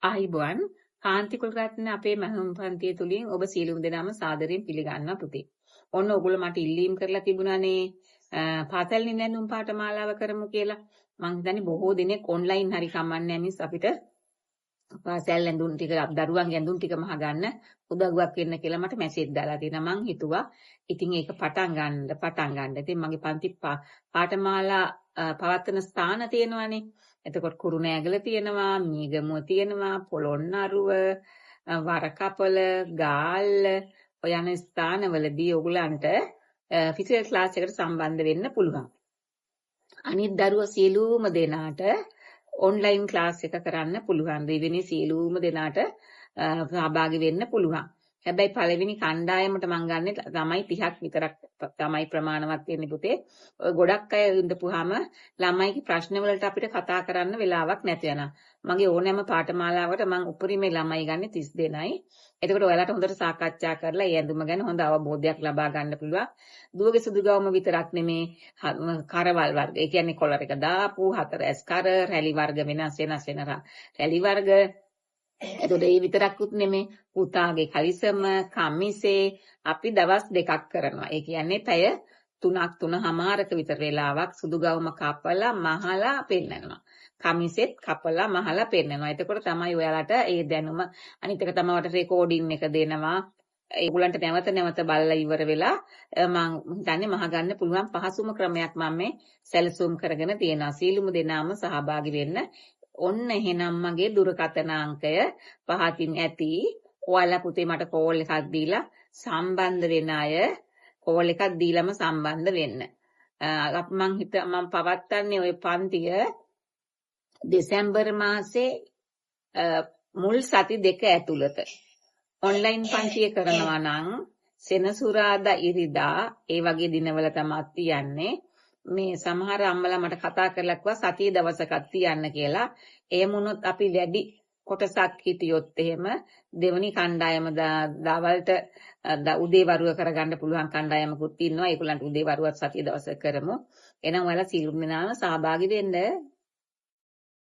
ආයිබෝවන් කාන්ති කුලරත්න අපේ මහම් පන්තිය තුලින් ඔබ සියලුම දෙනාම සාදරයෙන් පිළිගන්නවා පුතේ. ඔන්න ඔයගොල්ලෝ මට ඉල්ලීම් කරලා තිබුණානේ පාසල් නිදැනුම් පාඨමාලාව කරමු කියලා. මං හිතන්නේ බොහෝ දෙනෙක් ඔන්ලයින් හරි කමන්නේ මිස් අපිට පාසල් ඇඳුම් ටික දරුවන්ගේ ඇඳුම් ටික මහ ගන්න උදව්වක් වෙන්න කියලා මට මැසේජ් දාලා තියෙනවා. මං හිතුවා ඉතින් ඒක පටන් ගන්න. ඉතින් මගේ පන්ති පාඨමාලා පවත්වන ස්ථාන තියෙනවානේ. එතකොට කුරුණෑගල තියෙනවා, මීගමුව තියෙනවා, පොළොන්නරුව, වරකපොළ, ගාල්ල ඔය යන ස්ථානවලදී ඔයගලන්ට ෆිසිකල් ක්ලාස් එකට සම්බන්ධ වෙන්න පුළුවන්. අනිත් දරුවෝ සියලුම දෙනාට ඔන්ලයින් ක්ලාස් එක කරන්න පුළුවන්. දෙවෙනි සියලුම දෙනාට සහභාගී වෙන්න පුළුවන්. හැබැයි පළවෙනි කණ්ඩායමට මං ගන්නෙ ළමයි 30ක් විතරක් තමයි ප්‍රමාණවත් වෙන්නේ පුතේ. ඔය ගොඩක් අය ඉඳපුවාම ළමයිගේ ප්‍රශ්න වලට අපිට කතා කරන්න වෙලාවක් නැති වෙනවා. මගේ ඕනෑම පාඨමාලාවකට මං උපරිමේ ළමයි ගන්නෙ 30 දෙනයි. එතකොට ඔයාලට හොඳට සාකච්ඡා කරලා ඒ ඇඳුම ගැන හොඳ අවබෝධයක් ලබා ගන්න පුළුවන්. දුවගේ සුදු ගවම විතරක් නෙමේ කරවල් වර්ග. ඒ කියන්නේ කොලර් එක දාපු 4S කර, රැලි වර්ග වෙනස් වෙන රැලි වර්ග. එතකොට ඒ විතරක්කුත් නෙමේ පුතාගේ කලිසම කමිසේ අපි දවස් දෙකක් කරනවා. ඒ කියන්නේ පැය 3:30ක විතර වෙලාවක් සුදු ගවම කපලා මහලා පෙන්නනවා. කමිසෙත් කපලා මහලා පෙන්නනවා. එතකොට තමයි ඔයාලට ඒ දැනුම අනිත් එක තමයි වට රෙකෝඩින් එක දෙනවා. ඒගොල්ලන්ට නැවත බලලා ඉවර වෙලා මම හිතන්නේ මහ ගන්න පුළුවන් පහසුම ක්‍රමයක් මම මේ සැලසුම් කරගෙන තියෙනවා. සීලුම දෙනාම සහභාගී වෙන්න. ඔන්න එහෙනම් මගේ දුරකථන අංකය පහතින් ඇති. ඔයාලා පුතේ මට කෝල් එකක් දීලා සම්බන්ධ වෙන අය කෝල් එකක් දීලම සම්බන්ධ වෙන්න. මම පවත්න්නේ ওই පන්තිය දෙසැම්බර් මාසේ මුල් සති දෙක ඇතුළත. ඔන්ලයින් පන්තිය කරනවා නම් සෙනසුරාදා ඉරිදා ඒ වගේ දිනවල තමයි තියන්නේ. මේ සමහර අම්මලා මට කතා කරලා කිව්වා සතිය දවසක් තියන්න කියලා. එහෙම වුණොත් අපි වැඩි කොටසක් හිටියොත් එහෙම දෙවනි කණ්ඩායම දවල්ට උදේ වරුව කරගන්න පුළුවන් කණ්ඩායමකුත් ඉන්නවා. ඒගොල්ලන්ට උදේ වරුවත් සතිය දවසක් කරමු. එහෙනම් ඔයාලා සියලුම දෙනාම සහභාගී වෙන්න.